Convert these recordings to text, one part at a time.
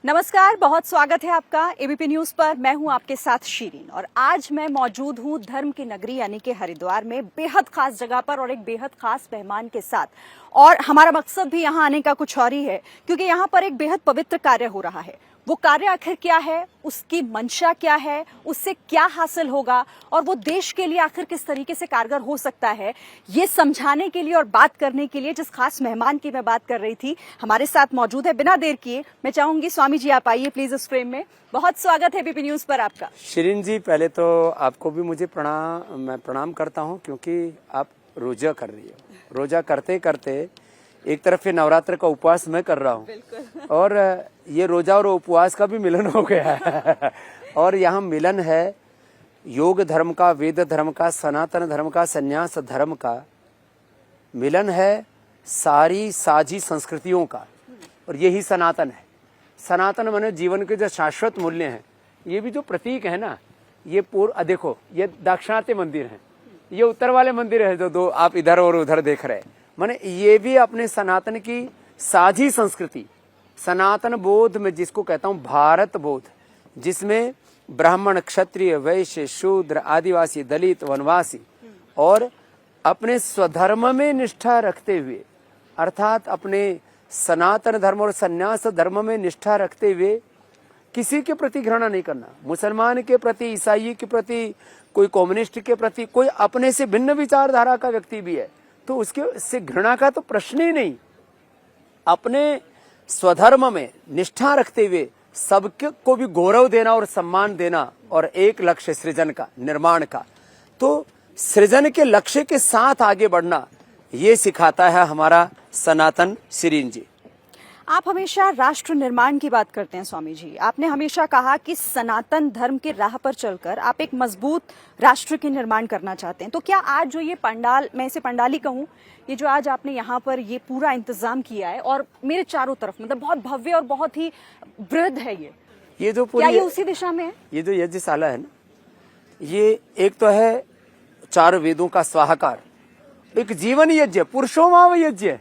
नमस्कार, बहुत स्वागत है आपका एबीपी न्यूज पर। मैं हूं आपके साथ शीरीन और आज मैं मौजूद हूं धर्म की नगरी यानी कि हरिद्वार में बेहद खास जगह पर और एक बेहद खास मेहमान के साथ। और हमारा मकसद भी यहां आने का कुछ और ही है, क्योंकि यहां पर एक बेहद पवित्र कार्य हो रहा है। वो कार्य आखिर क्या है, उसकी मंशा क्या है, उससे क्या हासिल होगा और वो देश के लिए आखिर किस तरीके से कारगर हो सकता है, ये समझाने के लिए और बात करने के लिए जिस खास मेहमान की मैं बात कर रही थी हमारे साथ मौजूद है। बिना देर किए मैं चाहूंगी स्वामी जी आप आइए प्लीज इस फ्रेम में। बहुत स्वागत है एबीपी न्यूज पर आपका। शिरीन जी, पहले तो आपको भी मुझे मैं प्रणाम करता हूँ, क्योंकि आप रोजा कर रही हो। रोजा करते करते एक तरफ ये नवरात्र का उपवास मैं कर रहा हूँ और ये रोजा और उपवास का भी मिलन हो गया है। और यहाँ मिलन है योग धर्म का, वेद धर्म का, सनातन धर्म का, संन्यास धर्म का मिलन है, सारी साझी संस्कृतियों का। और यही सनातन है। सनातन माने जीवन के जो शाश्वत मूल्य हैं। ये भी जो प्रतीक है ना, ये पूर्व देखो, ये दाक्षिणात्य मंदिर है, ये उत्तर वाले मंदिर है जो दो आप इधर और उधर देख रहे हैं। माने ये भी अपने सनातन की साझी संस्कृति, सनातन बोध में जिसको कहता हूं भारत बोध, जिसमें ब्राह्मण, क्षत्रिय, वैश्य, शूद्र, आदिवासी, दलित, वनवासी और अपने स्वधर्म में निष्ठा रखते हुए, अर्थात अपने सनातन धर्म और संन्यास धर्म में निष्ठा रखते हुए किसी के प्रति घृणा नहीं करना। मुसलमान के प्रति, ईसाई के प्रति, कोई कम्युनिस्ट के प्रति, कोई अपने से भिन्न विचारधारा का व्यक्ति भी है तो उसके से घृणा का तो प्रश्न ही नहीं। अपने स्वधर्म में निष्ठा रखते हुए सबके को भी गौरव देना और सम्मान देना और एक लक्ष्य सृजन का, निर्माण का। तो सृजन के लक्ष्य के साथ आगे बढ़ना ये सिखाता है हमारा सनातन। शिरीन जी, आप हमेशा राष्ट्र निर्माण की बात करते हैं स्वामी जी। आपने हमेशा कहा कि सनातन धर्म के राह पर चलकर आप एक मजबूत राष्ट्र के निर्माण करना चाहते हैं। तो क्या आज जो ये पंडाल, मैं इसे पंडाल ही कहूँ, ये जो आज आपने यहाँ पर ये पूरा इंतजाम किया है और मेरे चारों तरफ मतलब बहुत भव्य और बहुत ही वृहद है ये जो पूरी, क्या ये उसी दिशा में है? ये जो यज्ञशाला है ना, ये एक तो है चार वेदों का स्वाहाकार, एक जीवन यज्ञ, पुरुषोमाव यज्ञ,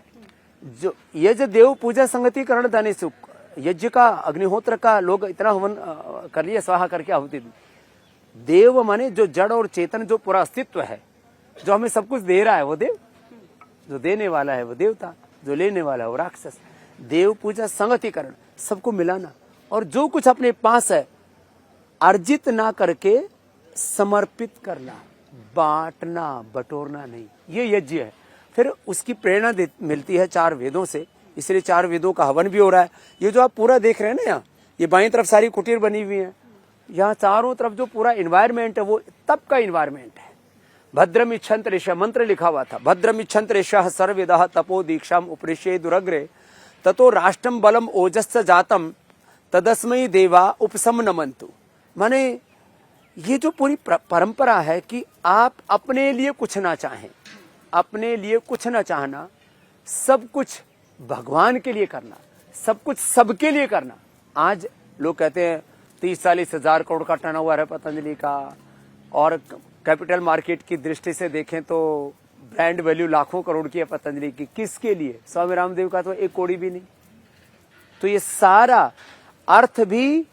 जो यज्ञ देव पूजा संगति करण दाने सुख, यज्ञ का, अग्निहोत्र का लोग इतना हवन कर लिया, स्वाहा करके आहुति दी। देव माने जो जड़ और चेतन, जो पूरा अस्तित्व है, जो हमें सब कुछ दे रहा है वो देव, जो देने वाला है वो देवता, जो लेने वाला है वो राक्षस। देव पूजा संगति करण, सबको मिलाना और जो कुछ अपने पास है अर्जित ना करके समर्पित करना, बांटना, बटोरना नहीं, ये यज्ञ है। फिर उसकी प्रेरणा मिलती है चार वेदों से, इसलिए चार वेदों का हवन भी हो रहा है। ये जो आप पूरा देख रहे हैं ना, यहाँ ये बाईं तरफ सारी कुटीर बनी हुई है, यहाँ चारों तरफ जो पूरा इन्वायरमेंट है वो तप का इन्वायरमेंट है। भद्रम इच्छन्त ऋषः, मंत्र लिखा हुआ था, भद्रम इच्छन्त ऋषः सर्वविदः तपो दीक्षाम उपरिष्ये दुरग्रे ततो राष्ट्रम बलम ओजस्स जातम तदस्मै देवा उपसम नमन्तु। माने ये जो पूरी परंपरा है कि आप अपने लिए कुछ ना चाहें, अपने लिए कुछ न चाहना, सब कुछ भगवान के लिए करना, सब कुछ सबके लिए करना। आज लोग कहते हैं 30-40 हजार करोड़ का टर्नओवर है पतंजलि का, और कैपिटल मार्केट की दृष्टि से देखें तो ब्रांड वैल्यू लाखों करोड़ की है पतंजलि की। किसके लिए? स्वामी रामदेव का तो 1 कौड़ी भी नहीं। तो ये सारा अर्थ भी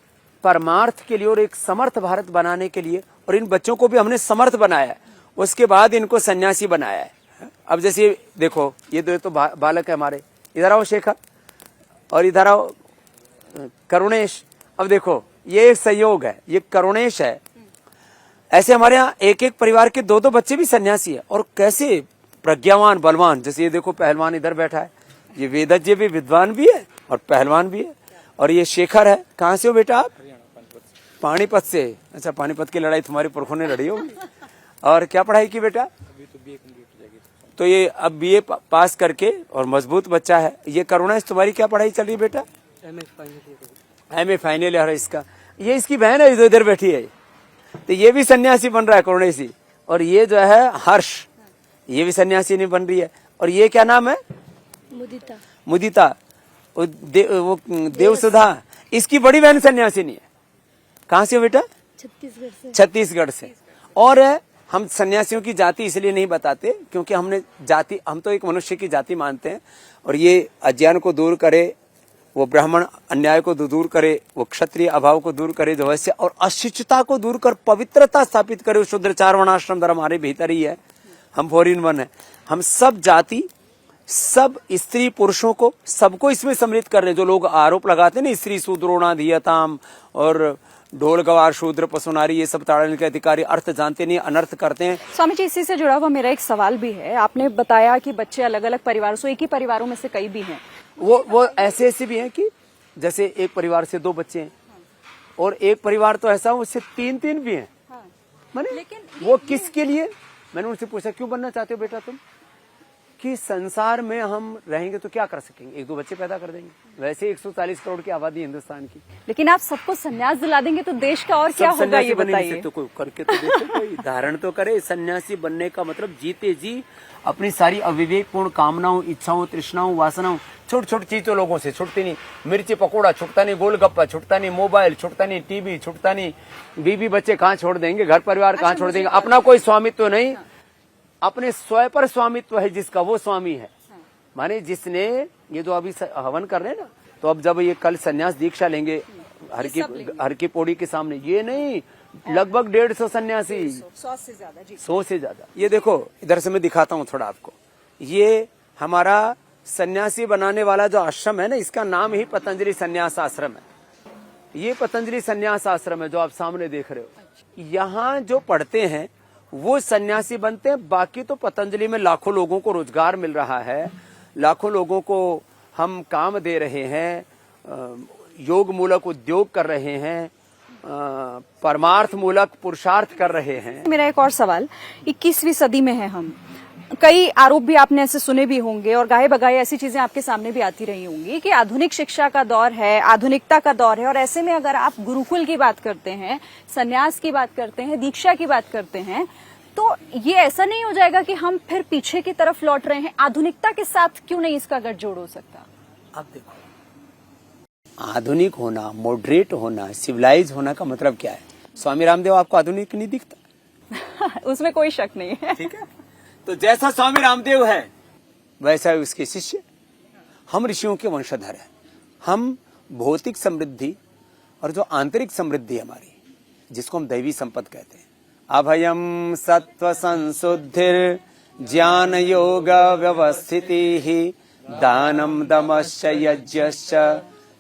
परमार्थ के लिए और एक समर्थ भारत बनाने के लिए। और इन बच्चों को भी हमने समर्थ बनाया है, उसके बाद इनको सन्यासी बनाया है। अब जैसे देखो, ये तो बालक है हमारे, इधर आओ शेखर और इधर आओ करुणेश। अब देखो ये एक संयोग है, ये करुणेश है। ऐसे हमारे यहाँ एक एक परिवार के 2-2 बच्चे भी सन्यासी है और कैसे प्रज्ञावान, बलवान। जैसे ये देखो पहलवान इधर बैठा है, ये वेदज्ञ भी, विद्वान भी है और पहलवान भी है। और ये शेखर है, कहाँ से हो बेटा आप? पानीपत से। अच्छा, पानीपत की लड़ाई तुम्हारे पुरखों ने लड़ी होगी। और क्या पढ़ाई की बेटा? तो ये अब बीए पास करके और मजबूत बच्चा है। ये करुणेश, तुम्हारी क्या पढ़ाई चल रही है बेटा? एमए फाइनल ईयर है इसका। ये इसकी बहन है, इधर बैठी है। तो ये भी सन्यासी बन रहा है, करुणेशी। और ये जो है हर्ष, ये भी सन्यासी नहीं बन रही है। और ये क्या नाम है? मुदिता। वो देवसुधा, इसकी बड़ी बहन सन्यासी नहीं है। कहाँ से हो बेटा? छत्तीसगढ़ से। और हम सन्यासियों की जाति इसलिए नहीं बताते क्योंकि हम तो एक मनुष्य की जाति मानते हैं। और ये अज्ञान को दूर करे, वो ब्राह्मण अन्याय को दूर करे, वो क्षत्रिय अभाव को दूर करे, जो वैश्य और अशिष्टता को दूर कर पवित्रता स्थापित करे। शूद्र चार वर्णाश्रम धर्म हमारे भीतर ही है, हम 4 in 1 है। हम सब जाति, सब स्त्री पुरुषों को, सबको इसमें सम्मिलित कर रहे हैं। जो लोग आरोप लगाते हैं ना, स्त्री शूद्रोणा धीयताम और ढोल गवार शूद्र पशुनारी, ये सब ताड़ने के अधिकारी अर्थ जानते नहीं, अनर्थ करते हैं। स्वामी जी, इसी से जुड़ा हुआ मेरा एक सवाल भी है। आपने बताया कि बच्चे अलग अलग परिवारों से, एक ही परिवारों में से कई भी हैं। वो ऐसे भी हैं कि जैसे एक परिवार से 2 बच्चे हैं और एक परिवार तो ऐसा हो उससे 3 भी हैं। माने लेकिन वो किसके लिए? मैंने उनसे पूछा क्यों बनना चाहते हो बेटा तुम? कि संसार में हम रहेंगे तो क्या कर सकेंगे, 1-2 बच्चे पैदा कर देंगे। वैसे 140 करोड़ की आबादी हिंदुस्तान की। लेकिन आप सबको संन्यास दिला देंगे तो देश का और क्या होगा, ये बताइए। तो कोई करके तो देखो, कोई धारण तो करे। सन्यासी बनने का मतलब जीते जी अपनी सारी अविवेकपूर्ण कामनाओं, इच्छाओं, तृष्णाओं, वासनाओं, छोटी चीज तो लोगों से छुटती नहीं। मिर्ची पकौड़ा छुटता नहीं, गोलगप्पा छुटता नहीं, मोबाइल छुटता नहीं, टीवी छुटता नहीं, बीवी बच्चे कहाँ छोड़ देंगे, घर परिवार कहाँ छोड़ देंगे, अपना कोई स्वामित्व नहीं। अपने स्वयं पर स्वामित्व है जिसका, वो स्वामी है। माने जिसने ये जो अभी हवन कर रहे हैं ना, तो अब जब ये कल सन्यास दीक्षा लेंगे हर की पौड़ी के सामने, ये नहीं, लगभग 150 सन्यासी, 100 से ज्यादा जी, 100 से ज्यादा। ये देखो इधर से मैं दिखाता हूँ थोड़ा आपको। ये हमारा सन्यासी बनाने वाला जो आश्रम है ना, इसका नाम ही पतंजलि सन्यास आश्रम है। ये पतंजलि सन्यास आश्रम है जो आप सामने देख रहे हो। यहाँ जो पढ़ते हैं वो सन्यासी बनते हैं। बाकी तो पतंजलि में लाखों लोगों को रोजगार मिल रहा है, लाखों लोगों को हम काम दे रहे हैं, योग मूलक उद्योग कर रहे हैं, परमार्थ मूलक पुरुषार्थ कर रहे हैं। मेरा एक और सवाल, 21वीं सदी में है हम, कई आरोप भी आपने ऐसे सुने भी होंगे और गाये बगाए ऐसी चीजें आपके सामने भी आती रही होंगी कि आधुनिक शिक्षा का दौर है, आधुनिकता का दौर है, और ऐसे में अगर आप गुरुकुल की बात करते हैं, सन्यास की बात करते हैं, दीक्षा की बात करते हैं, तो ये ऐसा नहीं हो जाएगा कि हम फिर पीछे की तरफ लौट रहे हैं? आधुनिकता के साथ क्यों नहीं इसका गठजोड़ हो सकता? अब देखो, आधुनिक होना, मॉडरेट होना, सिविलाइज होना का मतलब क्या है? स्वामी रामदेव आपको आधुनिक नहीं दिखता? उसमें कोई शक नहीं है। ठीक है, तो जैसा स्वामी रामदेव है वैसा ही उसके शिष्य। हम ऋषियों के वंशधर हैं। हम भौतिक समृद्धि और जो आंतरिक समृद्धि हमारी, जिसको हम दैवी संपत्ति कहते हैं, अभयम सत्व संशुद्धिर ज्ञान योग व्यवस्थिति दानम दमश्च यज्ञश्च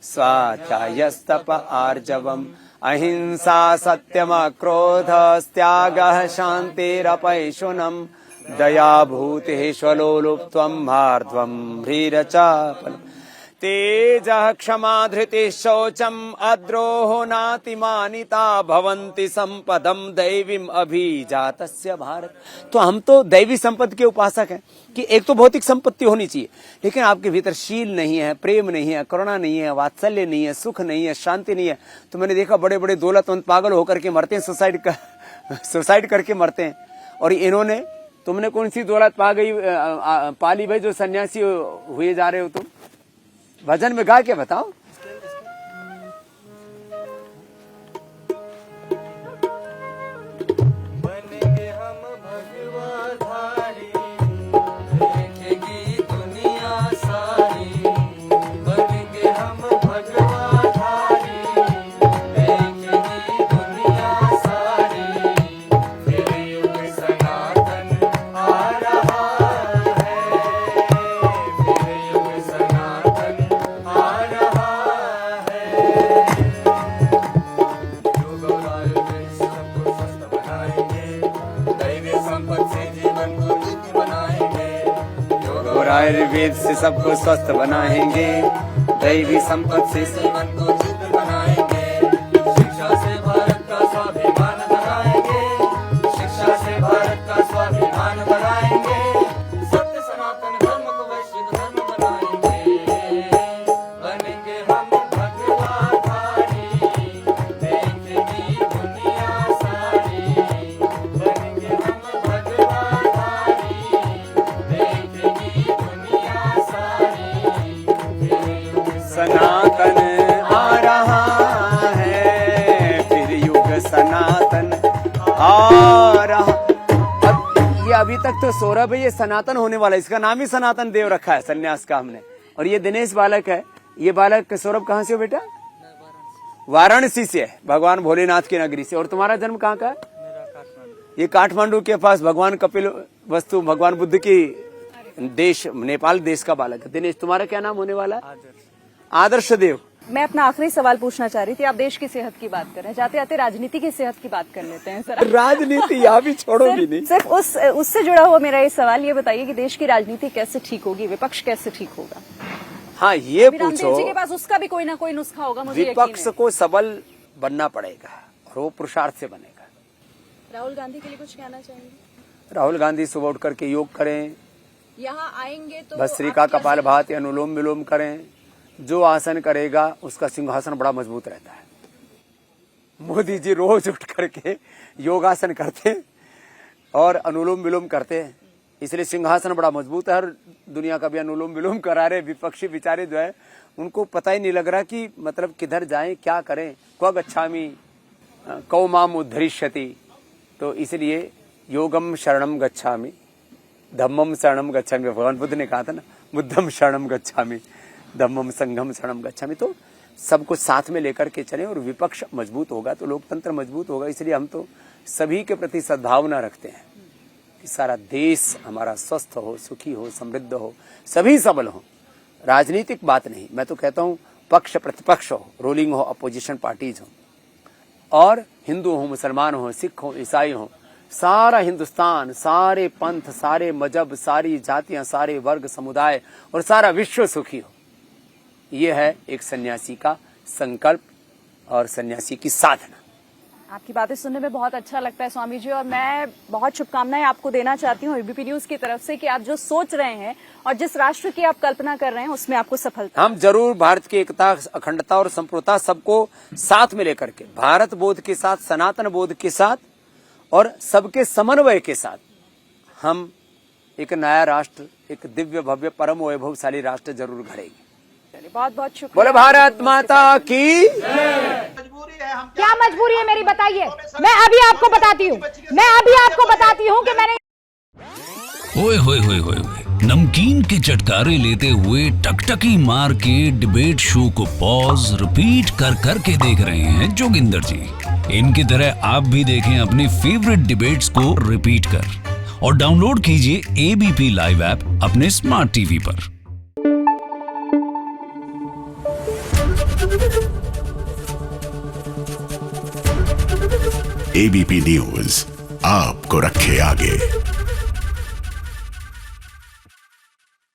स्वाध्यायस्तप आर्जवम अहिंसा सत्यम क्रोधस्त्यागः शान्तिरपैशुनम् दया भूतेष्वलोलुप्त्वं भार्ध्वं ह्रीरचापलम् तेजः क्षमा धृतिः शौचम् अद्रोहो नातिमानिता भवन्ति संपदम् दैवीम् अभिजातस्य भारत। तो हम तो दैवी संपत्ति के उपासक हैं कि एक तो भौतिक संपत्ति होनी चाहिए, लेकिन आपके भीतर शील नहीं है, प्रेम नहीं है, करुणा नहीं है, वात्सल्य नहीं है, सुख नहीं है, शांति नहीं है। तो मैंने देखा बड़े बड़े दौलतमंद पागल होकर के मरते हैं, सुसाइड करके मरते हैं। और इन्होंने, तुमने कौन सी दौलत पाली भाई जो सन्यासी हुए जा रहे हो तुम? भजन में गा के बताओ। बनेंगे हम भगवाधारी, देखेगी दुनिया सारी। बनेंगे हम भगवाधारी, देखेगी दुनिया सारी। फिर युग सनातन आ रहा है, फिर युग सनातन आ रहा है। योग और आयुर्वेद से सबको स्वस्थ बनाएंगे, दैवी संपत्ति से जीवन को शुद्ध बनाएंगे। योग और आयुर्वेद से सबको स्वस्थ बनाएंगे, दैवी संपत्ति से जीवन को शुद्ध बनाएंगे। शिक्षा से भारत का स्वाभिमान बढ़ाएंगे, शिक्षा से भारत का स्वाभिमान बढ़ाएंगे। सत्य सनातन धर्म को वैश्विक धर्म बनाएंगे। बनेंगे हम भगवाधारी, देखेगी दुनिया सारी। बनेंगे हम भगवाधारी, देखेगी दुनिया सारी। फिर युग सनातन आ रहा है, फिर युग सनातन आ रहा। अब ये अभी तक तो सौरभ है, ये सनातन होने वाला है, इसका नाम ही सनातन देव रखा है सन्यास का हमने। और ये दिनेश बालक है, ये बालक सौरभ कहाँ से हो बेटा? वाराणसी से है, भगवान भोलेनाथ की नगरी से। और तुम्हारा जन्म कहाँ का है? ये काठमांडू के पास भगवान कपिल वस्तु भगवान बुद्ध की देश नेपाल देश का बालक है। दिनेश तुम्हारा क्या नाम होने वाला है? आदर्श देव। मैं अपना आखिरी सवाल पूछना चाह रही थी। आप देश की सेहत की बात कर रहे हैं, जाते जाते राजनीति की सेहत की बात कर लेते हैं सर। राजनीति यहाँ भी छोड़ोगी नहीं। सिर्फ उससे जुड़ा हुआ मेरा ये सवाल, ये बताइए कि देश की राजनीति कैसे ठीक होगी, विपक्ष कैसे ठीक होगा? हाँ ये रामदेव पूछो, जी के पास उसका भी कोई ना कोई नुस्खा होगा, मुझे यकीन विपक्ष है। को सबल बनना पड़ेगा और वो पुरुषार्थ से बनेगा। राहुल गांधी के लिए कुछ कहना चाहेंगे? राहुल गांधी सुबह उठ करके योग करें, यहाँ आएंगे तो भस्त्रिका कपाल भाती अनुलोम विलोम करें। जो आसन करेगा उसका सिंहासन बड़ा मजबूत रहता है। मोदी जी रोज उठ करके योगासन करते हैं और अनुलोम विलोम करते हैं, इसलिए सिंहासन बड़ा मजबूत है। और दुनिया का भी अनुलोम विलोम करा रहे विपक्षी बेचारे जो है, उनको पता ही नहीं लग रहा कि मतलब किधर जाएं, क्या करें। क्व गच्छामि कौ माम उद्धरिष्यति। तो इसलिए योगम शरणम गच्छामि, धम्मम शरणम गच्छामि। भगवान बुद्ध ने कहा था ना, बुद्धम शरणम गच्छामि, धम्मम संघम शरणम गच्छामि। तो सबको साथ में लेकर के चलें और विपक्ष मजबूत होगा तो लोकतंत्र मजबूत होगा। इसलिए हम तो सभी के प्रति सद्भावना रखते हैं कि सारा देश हमारा स्वस्थ हो, सुखी हो, समृद्ध हो, सभी सबल हो। राजनीतिक बात नहीं, मैं तो कहता हूं पक्ष प्रतिपक्ष हो, रूलिंग हो, अपोजिशन पार्टीज हो, और हिंदू हो, मुसलमान हो, सिख हो, ईसाई हो, सारा हिंदुस्तान, सारे पंथ, सारे मजहब, सारी जातियां, सारे वर्ग समुदाय और सारा विश्व सुखी हो। ये है एक सन्यासी का संकल्प और सन्यासी की साधना। आपकी बातें सुनने में बहुत अच्छा लगता है स्वामी जी, और मैं बहुत शुभकामनाएं आपको देना चाहती हूँ एबीपी न्यूज की तरफ से कि आप जो सोच रहे हैं और जिस राष्ट्र की आप कल्पना कर रहे हैं उसमें आपको सफलता। हम जरूर भारत की एकता, अखंडता और संप्रभुता सबको साथ में लेकर के, भारत बोध के साथ, सनातन बोध के साथ और सबके समन्वय के साथ हम एक नया राष्ट्र, एक दिव्य भव्य परम वैभवशाली राष्ट्र जरूर गढ़ेंगे। बहुत बहुत शुक्रिया। बोले भारत माता की। क्या मजबूरी है मेरी, बताइए। मैं अभी आपको बताती हूँ कि मैंने ओए होए होए होए होए। नमकीन के चटकारे लेते हुए टकटकी मार के डिबेट शो को पॉज रिपीट कर करके देख रहे हैं जोगिंदर जी। इनकी तरह आप भी देखें अपने फेवरेट डिबेट्स को रिपीट कर और डाउनलोड कीजिए एबीपी लाइव ऐप अपने स्मार्ट टीवी पर। एबीपी न्यूज आपको रखे आगे।